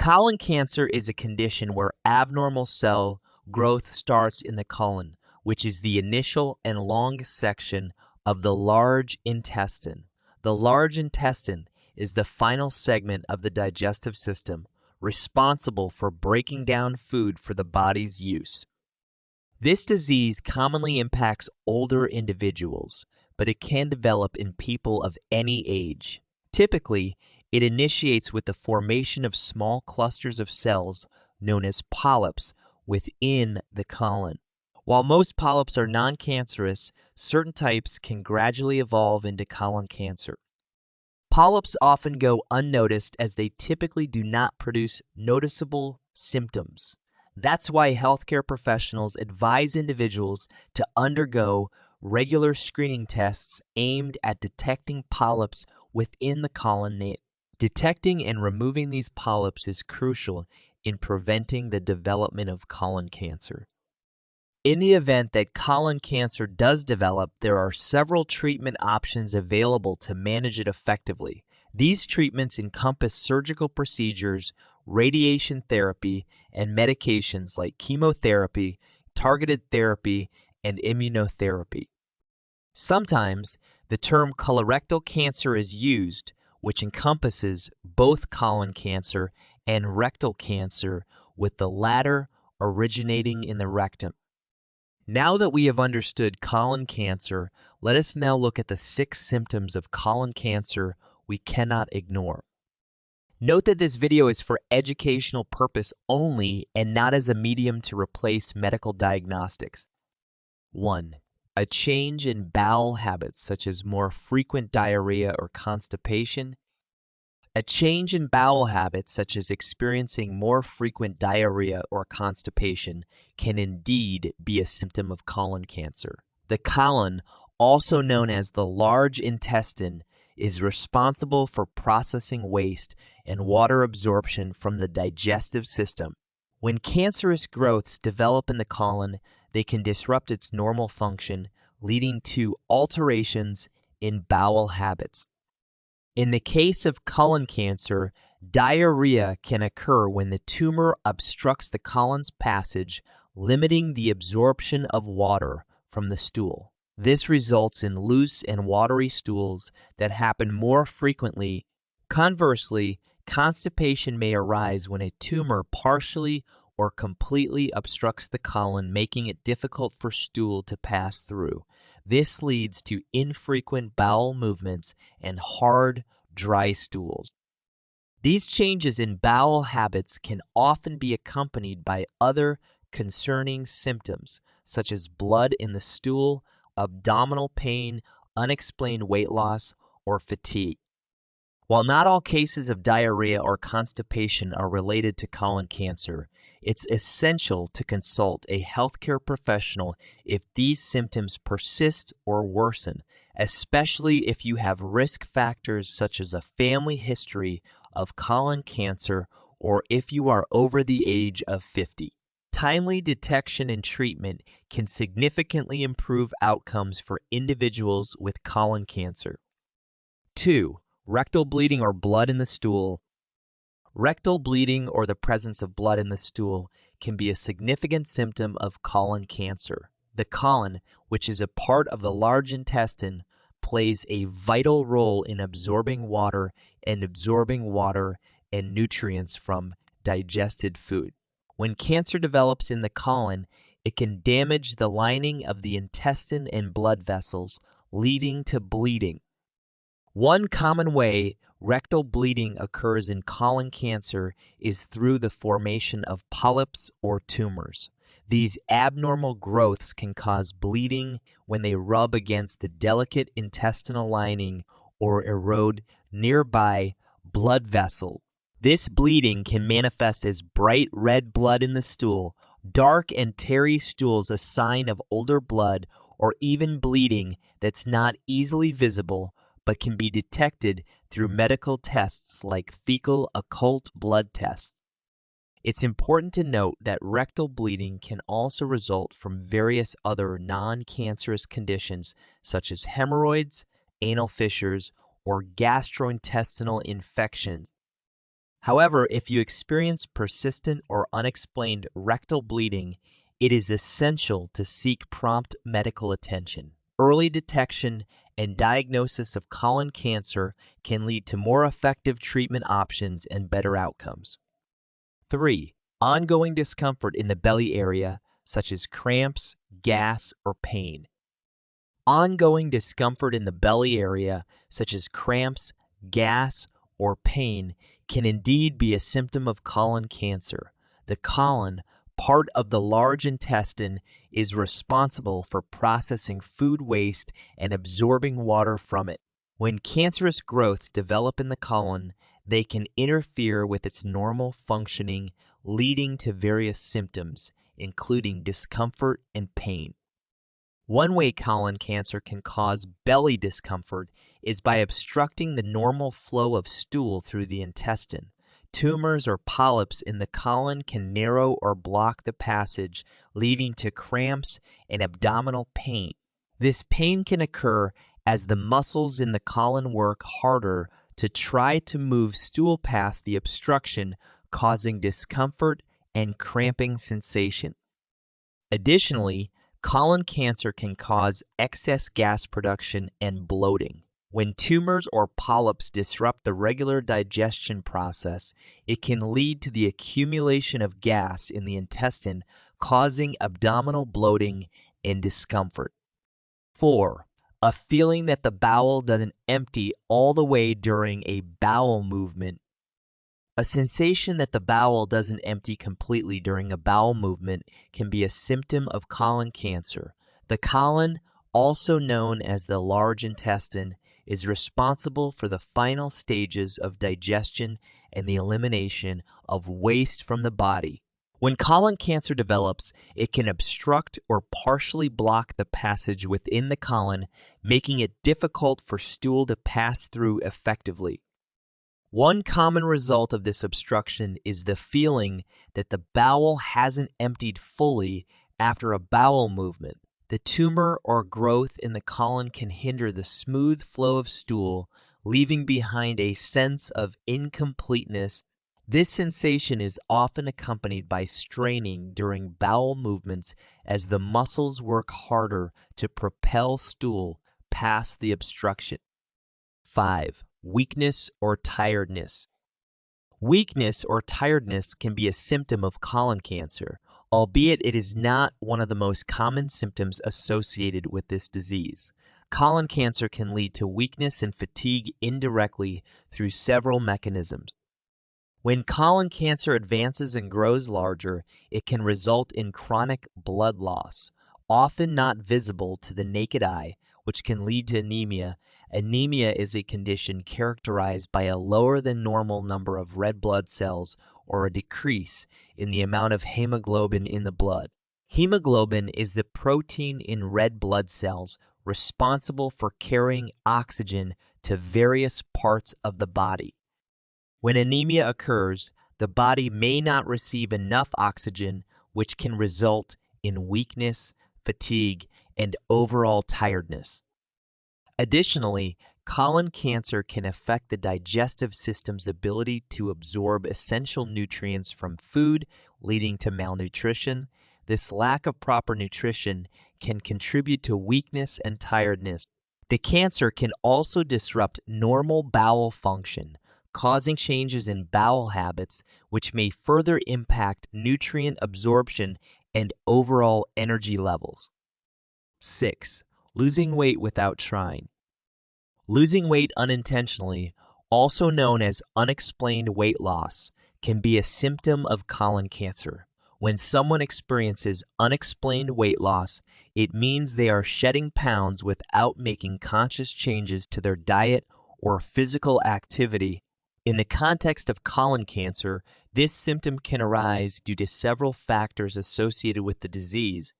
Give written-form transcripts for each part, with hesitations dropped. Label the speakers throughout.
Speaker 1: Colon cancer is a condition where abnormal cell growth starts in the colon, which is the initial and long section of the large intestine. The large intestine is the final segment of the digestive system, responsible for breaking down food for the body's use. This disease commonly impacts older individuals, but it can develop in people of any age. Typically, it initiates with the formation of small clusters of cells known as polyps within the colon. While most polyps are non-cancerous, certain types can gradually evolve into colon cancer. Polyps often go unnoticed as they typically do not produce noticeable symptoms. That's why healthcare professionals advise individuals to undergo regular screening tests aimed at detecting polyps within the colon. Detecting and removing these polyps is crucial in preventing the development of colon cancer. In the event that colon cancer does develop, there are several treatment options available to manage it effectively. These treatments encompass surgical procedures, radiation therapy, and medications like chemotherapy, targeted therapy, and immunotherapy. Sometimes the term colorectal cancer is used, which encompasses both colon cancer and rectal cancer, with the latter originating in the rectum. Now that we have understood colon cancer, let us now look at the 6 symptoms of colon cancer we cannot ignore. Note that this video is for educational purpose only and not as a medium to replace medical diagnostics. 1. A change in bowel habits such as more frequent diarrhea or constipation. A change in bowel habits such as experiencing more frequent diarrhea or constipation can indeed be a symptom of colon cancer. The colon, also known as the large intestine, is responsible for processing waste and water absorption from the digestive system. When cancerous growths develop in the colon, they can disrupt its normal function, leading to alterations in bowel habits. In the case of colon cancer, diarrhea can occur when the tumor obstructs the colon's passage, limiting the absorption of water from the stool. This results in loose and watery stools that happen more frequently. Conversely, constipation may arise when a tumor partially or completely obstructs the colon, making it difficult for stool to pass through. This leads to infrequent bowel movements and hard, dry stools. These changes in bowel habits can often be accompanied by other concerning symptoms, such as blood in the stool, abdominal pain, unexplained weight loss, or fatigue. While not all cases of diarrhea or constipation are related to colon cancer, it's essential to consult a healthcare professional if these symptoms persist or worsen, especially if you have risk factors such as a family history of colon cancer or if you are over the age of 50. Timely detection and treatment can significantly improve outcomes for individuals with colon cancer. 2. Rectal bleeding or blood in the stool. Rectal bleeding or the presence of blood in the stool can be a significant symptom of colon cancer. The colon, which is a part of the large intestine, plays a vital role in absorbing water and nutrients from digested food. When cancer develops in the colon, it can damage the lining of the intestine and blood vessels, leading to bleeding. One common way rectal bleeding occurs in colon cancer is through the formation of polyps or tumors. These abnormal growths can cause bleeding when they rub against the delicate intestinal lining or erode nearby blood vessels. This bleeding can manifest as bright red blood in the stool, dark and tarry stools, a sign of older blood, or even bleeding that's not easily visible but can be detected through medical tests like fecal occult blood tests. It's important to note that rectal bleeding can also result from various other non-cancerous conditions such as hemorrhoids, anal fissures, or gastrointestinal infections. However, if you experience persistent or unexplained rectal bleeding, it is essential to seek prompt medical attention. Early detection and diagnosis of colon cancer can lead to more effective treatment options and better outcomes. 3. Ongoing discomfort in the belly area, such as cramps, gas, or pain. Ongoing discomfort in the belly area, such as cramps, gas, or pain, can indeed be a symptom of colon cancer. The colon, part of the large intestine, is responsible for processing food waste and absorbing water from it. When cancerous growths develop in the colon, they can interfere with its normal functioning, leading to various symptoms, including discomfort and pain. One way colon cancer can cause belly discomfort is by obstructing the normal flow of stool through the intestine. Tumors or polyps in the colon can narrow or block the passage, leading to cramps and abdominal pain. This pain can occur as the muscles in the colon work harder to try to move stool past the obstruction, causing discomfort and cramping sensation. Additionally, colon cancer can cause excess gas production and bloating. When tumors or polyps disrupt the regular digestion process, it can lead to the accumulation of gas in the intestine, causing abdominal bloating and discomfort. 4. A feeling that the bowel doesn't empty all the way during a bowel movement. A sensation that the bowel doesn't empty completely during a bowel movement can be a symptom of colon cancer. The colon, also known as the large intestine, is responsible for the final stages of digestion and the elimination of waste from the body. When colon cancer develops, it can obstruct or partially block the passage within the colon, making it difficult for stool to pass through effectively. One common result of this obstruction is the feeling that the bowel hasn't emptied fully after a bowel movement. The tumor or growth in the colon can hinder the smooth flow of stool, leaving behind a sense of incompleteness. This sensation is often accompanied by straining during bowel movements as the muscles work harder to propel stool past the obstruction. 5. Weakness or tiredness. Weakness or tiredness can be a symptom of colon cancer, albeit it is not one of the most common symptoms associated with this disease. Colon cancer can lead to weakness and fatigue indirectly through several mechanisms. When colon cancer advances and grows larger, it can result in chronic blood loss, often not visible to the naked eye, which can lead to anemia. Anemia is a condition characterized by a lower than normal number of red blood cells or a decrease in the amount of hemoglobin in the blood. Hemoglobin is the protein in red blood cells responsible for carrying oxygen to various parts of the body. When anemia occurs, the body may not receive enough oxygen, which can result in weakness, fatigue, and overall tiredness. Additionally, colon cancer can affect the digestive system's ability to absorb essential nutrients from food, leading to malnutrition. This lack of proper nutrition can contribute to weakness and tiredness. The cancer can also disrupt normal bowel function, causing changes in bowel habits, which may further impact nutrient absorption and overall energy levels. 6. Losing weight without trying. Losing weight unintentionally, also known as unexplained weight loss, can be a symptom of colon cancer. When someone experiences unexplained weight loss, it means they are shedding pounds without making conscious changes to their diet or physical activity. In the context of colon cancer, this symptom can arise due to several factors associated with the disease.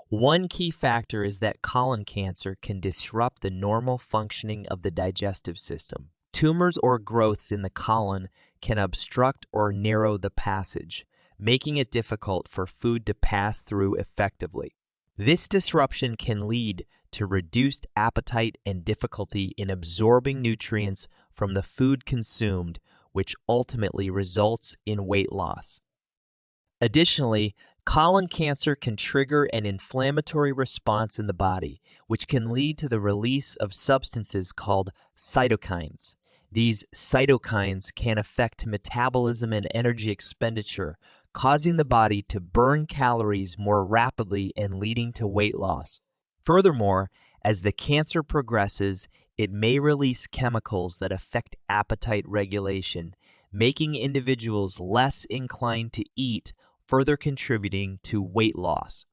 Speaker 1: One key factor is that colon cancer can disrupt the normal functioning of the digestive system. Tumors or growths in the colon can obstruct or narrow the passage, making it difficult for food to pass through effectively. This disruption can lead to reduced appetite and difficulty in absorbing nutrients from the food consumed, which ultimately results in weight loss. Additionally, colon cancer can trigger an inflammatory response in the body, which can lead to the release of substances called cytokines. These cytokines can affect metabolism and energy expenditure, causing the body to burn calories more rapidly and leading to weight loss. Furthermore, as the cancer progresses, it may release chemicals that affect appetite regulation, making individuals less inclined to eat, further contributing to weight loss.